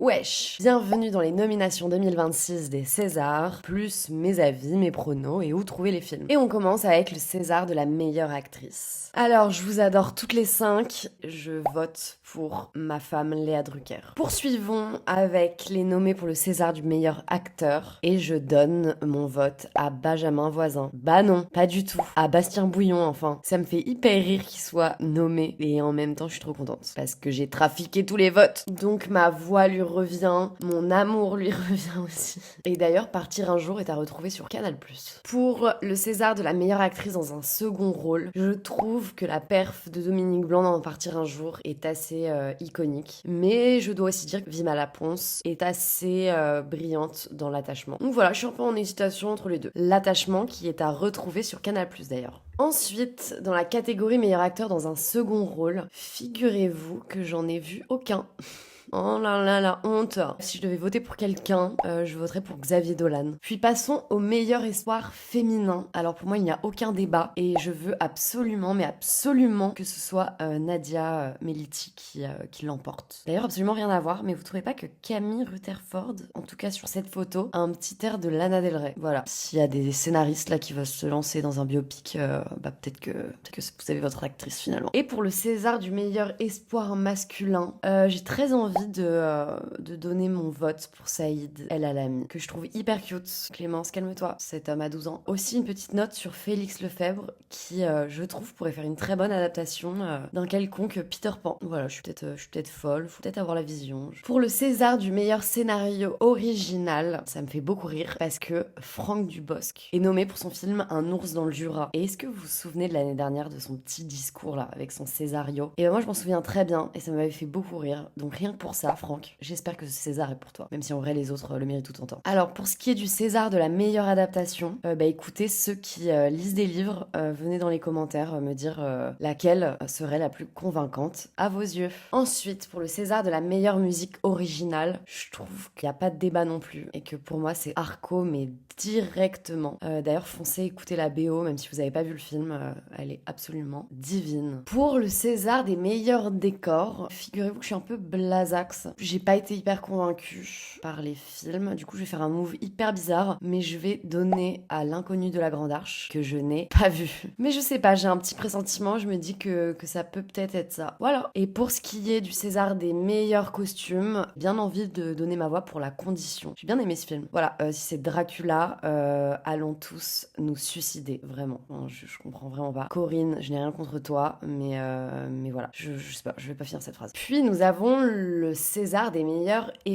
Wesh! Bienvenue dans les nominations 2026 des Césars, plus mes avis, mes pronos et où trouver les films. Et on commence avec le César de la meilleure actrice. Alors, je vous adore toutes les 5, je vote pour ma femme Léa Drucker. Poursuivons avec les nommés pour le César du meilleur acteur, et je donne mon vote à Benjamin Voisin. Bah non, pas du tout. À Bastien Bouillon, enfin. Ça me fait hyper rire qu'il soit nommé, et en même temps, je suis trop contente, parce que j'ai trafiqué tous les votes. Donc ma voix lui revient, mon amour lui revient aussi. Et d'ailleurs, Partir un jour est à retrouver sur Canal+. Pour le César de la meilleure actrice dans un second rôle, je trouve que la perf de Dominique Blanc dans Partir un jour est assez iconique. Mais je dois aussi dire que Vima Laponce est assez brillante dans L'attachement. Donc voilà, je suis un peu en hésitation entre les deux. L'attachement qui est à retrouver sur Canal+, d'ailleurs. Ensuite, dans la catégorie meilleur acteur dans un second rôle, figurez-vous que j'en ai vu aucun. Oh là là, la honte. Si je devais voter pour quelqu'un, je voterais pour Xavier Dolan. Puis passons au meilleur espoir féminin. Alors pour moi, il n'y a aucun débat et je veux absolument, mais absolument que ce soit Nadia Meliti qui l'emporte. D'ailleurs, absolument rien à voir, mais vous trouvez pas que Camille Rutherford, en tout cas sur cette photo, a un petit air de Lana Del Rey. Voilà. S'il y a des scénaristes là qui veulent se lancer dans un biopic, peut-être que vous avez votre actrice finalement. Et pour le César du meilleur espoir masculin, j'ai très envie de donner mon vote pour Saïd El Alami, que je trouve hyper cute. Clémence, calme-toi, cet homme a 12 ans. Aussi une petite note sur Félix Lefebvre, qui, je trouve, pourrait faire une très bonne adaptation d'un quelconque Peter Pan. Voilà, je suis peut-être folle, faut peut-être avoir la vision. Pour le César du meilleur scénario original, ça me fait beaucoup rire, parce que Franck Dubosc est nommé pour son film Un ours dans le Jura. Et est-ce que vous vous souvenez de l'année dernière de son petit discours là, avec son Césario? Et ben moi je m'en souviens très bien, et ça m'avait fait beaucoup rire. Donc rien que pour ça, Franck, j'espère que ce César est pour toi, même si en vrai les autres le méritent tout autant. Alors pour ce qui est du César de la meilleure adaptation, écoutez, ceux qui lisent des livres, venez dans les commentaires me dire laquelle serait la plus convaincante à vos yeux. Ensuite, pour le César de la meilleure musique originale, je trouve qu'il n'y a pas de débat non plus, et que pour moi c'est Arco, mais directement. D'ailleurs, foncez écouter la BO, même si vous n'avez pas vu le film, elle est absolument divine. Pour le César des meilleurs décors, figurez-vous que je suis un peu blasax. J'ai pas été hyper convaincue par les films, du coup je vais faire un move hyper bizarre, mais je vais donner à L'Inconnu de la Grande Arche, que je n'ai pas vu. Mais je sais pas, j'ai un petit pressentiment, je me dis que ça peut peut-être être ça. Voilà. Et pour ce qui est du César des meilleurs costumes, bien envie de donner ma voix pour La Condition. J'ai bien aimé ce film. Voilà, si c'est Dracula, allons tous nous suicider, vraiment. Je comprends vraiment pas. Corinne, je n'ai rien contre toi, mais voilà, je sais pas, je vais pas finir cette phrase. Puis nous avons le César des meilleurs effets.